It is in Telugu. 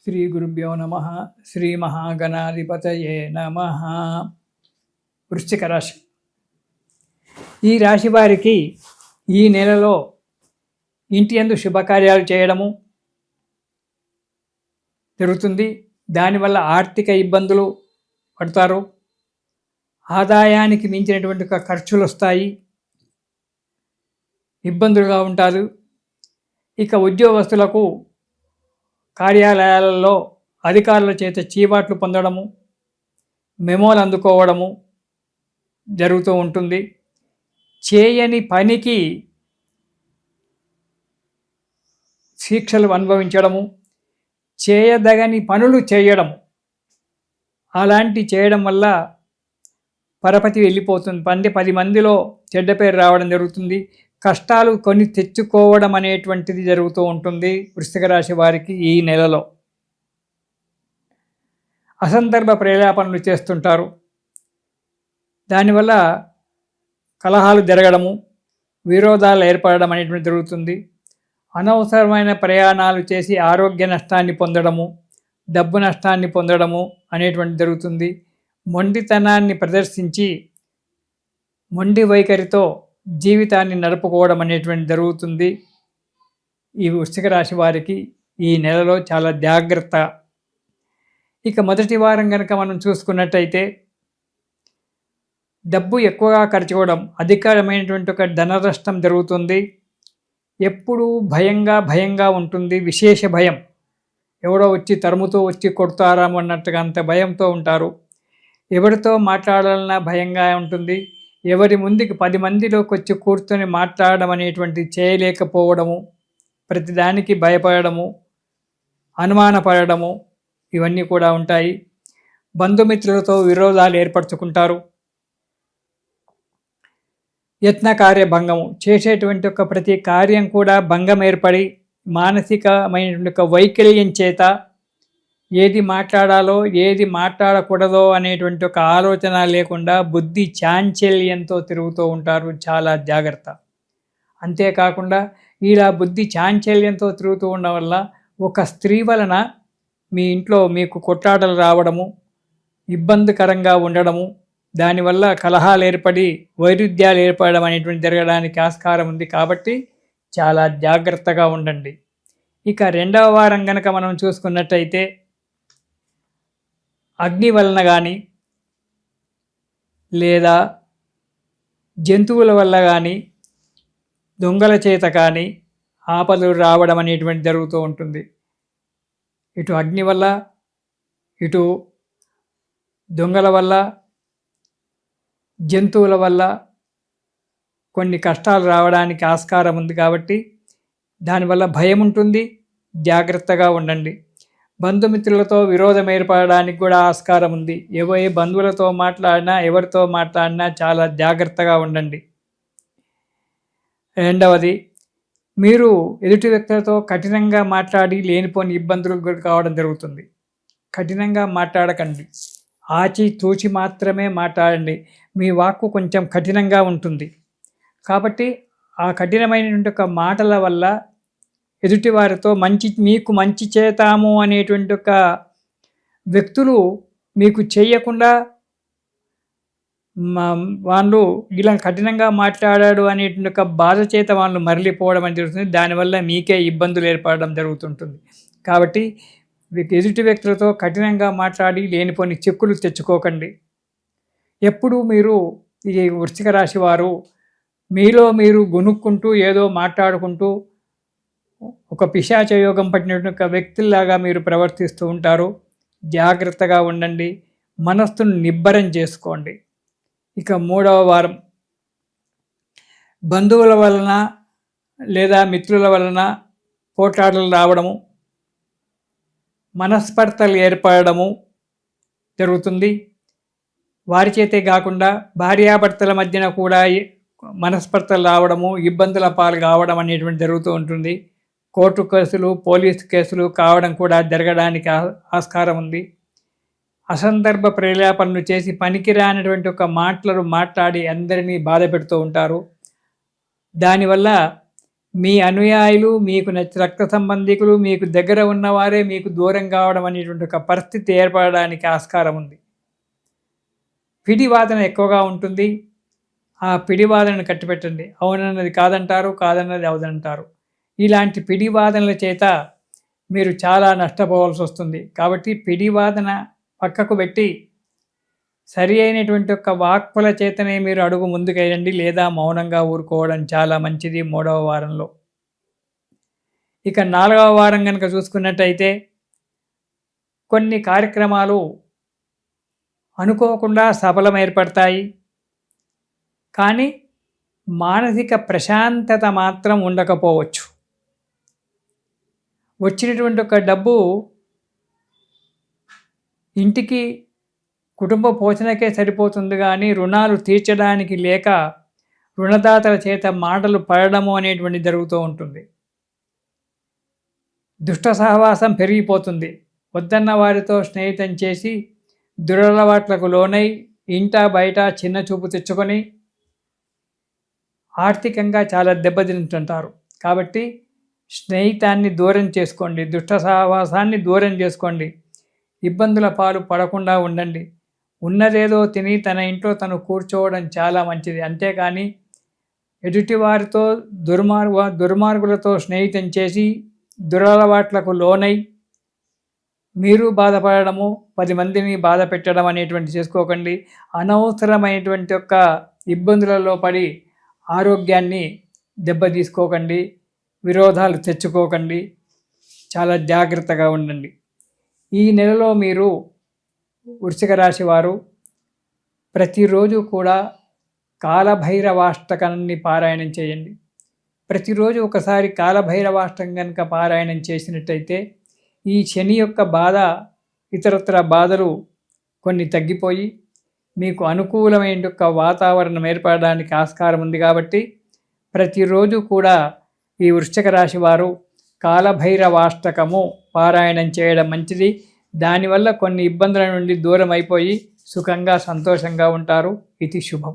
శ్రీ గురుభ్యో నమ. శ్రీ మహాగణాధిపతయే నమ. వృశ్చిక రాశి. ఈ రాశి వారికి ఈ నెలలో ఇంటి యందు శుభకార్యాలు చేయడము జరుగుతుంది. దానివల్ల ఆర్థిక ఇబ్బందులు పడతారు. ఆదాయానికి మించినటువంటి ఖర్చులు వస్తాయి, ఇబ్బందులుగా ఉంటారు. ఇక ఉద్యోగస్తులకు కార్యాలయాలలో అధికారుల చేత చీవాట్లు పొందడము, మెమోలు అందుకోవడము జరుగుతూ ఉంటుంది. చేయని పనికి శిక్షలు అనుభవించడము, చేయదగని పనులు చేయడం, అలాంటి చేయడం వల్ల పరపతి వెళ్ళిపోతుంది. 10 మందిలో చెడ్డ పేరు రావడం జరుగుతుంది. కష్టాలు కొని తెచ్చుకోవడం అనేటువంటిది జరుగుతూ ఉంటుంది వృశ్చిక రాశి వారికి. ఈ నెలలో అసందర్భ ప్రేలాపనలు చేస్తుంటారు. దానివల్ల కలహాలు జరగడము, విరోధాలు ఏర్పడడం అనేటువంటి జరుగుతుంది. అనవసరమైన ప్రయాణాలు చేసి ఆరోగ్య నష్టాన్ని పొందడము, డబ్బు నష్టాన్ని పొందడము అనేటువంటి జరుగుతుంది. మొండితనాన్ని ప్రదర్శించి మొండి వైఖరితో జీవితాన్ని నడుపుకోవడం అనేటువంటి జరుగుతుంది. ఈ వృశ్చిక రాశి వారికి ఈ నెలలో చాలా జాగ్రత్త. ఇక మొదటి వారం కనుక మనం చూసుకున్నట్టయితే డబ్బు ఎక్కువగా ఖర్చుకోవడం, అధికమైనటువంటి ఒక ధన నష్టం జరుగుతుంది. ఎప్పుడూ భయంగా ఉంటుంది. విశేష భయం, ఎవడో వచ్చి తరుముతో వచ్చి కొడతారాము అన్నట్టుగా అంత భయంతో ఉంటారు. ఎవరితో మాట్లాడాలన్నా భయంగా ఉంటుంది. ఎవరి ముందుకి 10 మందిలోకి వచ్చి కూర్చొని మాట్లాడడం అనేటువంటి చేయలేకపోవడము, ప్రతిదానికి భయపడము, అనుమానపడము, ఇవన్నీ కూడా ఉంటాయి. బంధుమిత్రులతో విరోధాలు ఏర్పరచుకుంటారు. యత్న కార్యభంగము, చేసేటువంటి ఒక ప్రతి కార్యం కూడా భంగం ఏర్పడి మానసికమైనటువంటి ఒక వైకల్యం చేత ఏది మాట్లాడాలో ఏది మాట్లాడకూడదో అనేటువంటి ఒక ఆలోచన లేకుండా బుద్ధి చాంచల్యంతో తిరుగుతూ ఉంటారు. చాలా జాగ్రత్త. అంతేకాకుండా ఇలా బుద్ధి చాంచల్యంతో తిరుగుతూ ఉండడం వల్ల ఒక స్త్రీ వలన మీ ఇంట్లో మీకు కొట్లాటలు రావడము, ఇబ్బందికరంగా ఉండడము, దానివల్ల కలహాలు ఏర్పడి వైరుధ్యాలు ఏర్పడడం అనేటువంటి జరగడానికి ఆస్కారం ఉంది. కాబట్టి చాలా జాగ్రత్తగా ఉండండి. ఇక రెండవ వారం కనుక మనం చూసుకున్నట్టయితే అగ్ని వలన కానీ లేదా జంతువుల వల్ల కానీ దొంగల చేత కానీ ఆపదలు రావడం అనేటువంటి జరుగుతూ ఉంటుంది. ఇటు అగ్ని వల్ల, ఇటు దొంగల వల్ల, జంతువుల వల్ల కొన్ని కష్టాలు రావడానికి ఆస్కారం ఉంది. కాబట్టి దానివల్ల భయం ఉంటుంది. జాగ్రత్తగా ఉండండి. బంధుమిత్రులతో విరోధం ఏర్పడడానికి కూడా ఆస్కారం ఉంది. ఏ బంధువులతో మాట్లాడినా ఎవరితో మాట్లాడినా చాలా జాగ్రత్తగా ఉండండి. రెండవది, మీరు ఎదుటి వ్యక్తులతో కఠినంగా మాట్లాడి లేనిపోని ఇబ్బందులకు గురి కావడం జరుగుతుంది. కఠినంగా మాట్లాడకండి, ఆచితూచి మాత్రమే మాట్లాడండి. మీ వాక్కు కొంచెం కఠినంగా ఉంటుంది. కాబట్టి ఆ కఠినమైనటువంటి ఒక మాటల వల్ల ఎదుటివారితో మీకు మంచి చేతాము అనేటువంటి ఒక వ్యక్తులు మీకు చేయకుండా వాళ్ళు ఇలా కఠినంగా మాట్లాడాడు అనేటువంటి ఒక బాధ చేత వాళ్ళు మరలిపోవడం అని జరుగుతుంది. దానివల్ల మీకే ఇబ్బందులు ఏర్పడడం జరుగుతుంటుంది. కాబట్టి ఎదుటి వ్యక్తులతో కఠినంగా మాట్లాడి లేనిపోని చిక్కులు తెచ్చుకోకండి. ఎప్పుడు మీరు ఈ వృశ్చిక రాశి వారు మీలో మీరు గునుక్కుంటూ ఏదో మాట్లాడుకుంటూ ఒక పిశాచ యోగం పట్టినటువంటి ఒక వ్యక్తుల్లాగా మీరు ప్రవర్తిస్తూ ఉంటారు. జాగ్రత్తగా ఉండండి. మనస్సును నిబ్బరం చేసుకోండి. ఇక మూడవ వారం బంధువుల వలన లేదా మిత్రుల వలన పోట్లాటలు రావడము, మనస్పర్ధలు ఏర్పడము జరుగుతుంది. వారి చేతే కాకుండా భార్యాభర్తల మధ్యన కూడా మనస్పర్ధలు రావడము, ఇబ్బందుల పాలు కావడం అనేటువంటి జరుగుతూ ఉంటుంది. కోర్టు కేసులు, పోలీసు కేసులు కావడం కూడా జరగడానికి ఆస్కారం ఉంది. అసందర్భ ప్రేలాపనలు చేసి పనికిరానటువంటి ఒక మాటలు మాట్లాడి అందరినీ బాధ పెడుతూ ఉంటారు. దానివల్ల మీ అనుయాయులు, మీకు రక్త సంబంధికులు, మీకు దగ్గర ఉన్నవారే మీకు దూరం కావడం అనేటువంటి ఒక పరిస్థితి ఏర్పడడానికి ఆస్కారం ఉంది. పిడివాదన ఎక్కువగా ఉంటుంది. ఆ పిడివాదనను కట్టిపెట్టండి. అవునన్నది కాదంటారు, కాదన్నది అవునంటారు. ఇలాంటి పిడివాదనల చేత మీరు చాలా నష్టపోవాల్సి వస్తుంది. కాబట్టి పిడివాదన పక్కకు పెట్టి సరి అయినటువంటి ఒక వాక్కుల చేతనే మీరు అడుగు ముందుకేయండి, లేదా మౌనంగా ఊరుకోవడం చాలా మంచిది 3వ వారంలో. ఇక 4వ వారం కనుక చూసుకున్నట్టయితే కొన్ని కార్యక్రమాలు అనుకోకుండా సఫలం ఏర్పడతాయి. కానీ మానసిక ప్రశాంతత మాత్రం ఉండకపోవచ్చు. వచ్చినటువంటి ఒక డబ్బు ఇంటికి కుటుంబ పోషణకే సరిపోతుంది, కానీ రుణాలు తీర్చడానికి లేక రుణదాతల చేత మాటలు పడడము అనేటువంటి జరుగుతూ ఉంటుంది. దుష్ట సహవాసం పెరిగిపోతుంది. వద్దన్న వారితో స్నేహితం చేసి దురలవాట్లకు లోనై ఇంట బయట చిన్న చూపు తెచ్చుకొని ఆర్థికంగా చాలా దెబ్బతింటుంటారు. కాబట్టి స్నేహితాన్ని దూరం చేసుకోండి, దుష్ట సహవాసాన్ని దూరం చేసుకోండి, ఇబ్బందుల పాలు పడకుండా ఉండండి. ఉన్నదేదో తిని తన ఇంట్లో తను కూర్చోవడం చాలా మంచిది. అంతేకాని ఎదుటివారితో దుర్మార్గులతో స్నేహితం చేసి దురలవాట్లకు లోనై మీరు బాధపడము, 10 మందిని బాధ పెట్టడం అనేటువంటి చేసుకోకండి. అనవసరమైనటువంటి యొక్క ఇబ్బందులలో పడి ఆరోగ్యాన్ని దెబ్బతీసుకోకండి, విరోధాలు తెచ్చుకోకండి, చాలా జాగ్రత్తగా ఉండండి. ఈ నెలలో మీరు వృశ్చిక రాశి వారు ప్రతిరోజు కూడా కాలభైరవాష్టకాన్ని పారాయణం చేయండి. ప్రతిరోజు ఒకసారి కాలభైరవాష్టకం కనుక పారాయణం చేసినట్టయితే ఈ శని యొక్క బాధ, ఇతరత్ర బాధలు కొన్ని తగ్గిపోయి మీకు అనుకూలమైన యొక్క వాతావరణం ఏర్పడడానికి ఆస్కారం ఉంది. కాబట్టి ప్రతిరోజు కూడా ఈ వృశ్చిక రాశి వారు కాలభైరవాష్టకము పారాయణం చేయడం మంచిది. దానివల్ల కొన్ని ఇబ్బందుల నుండి దూరం అయిపోయి సుఖంగా సంతోషంగా ఉంటారు. ఇది శుభం.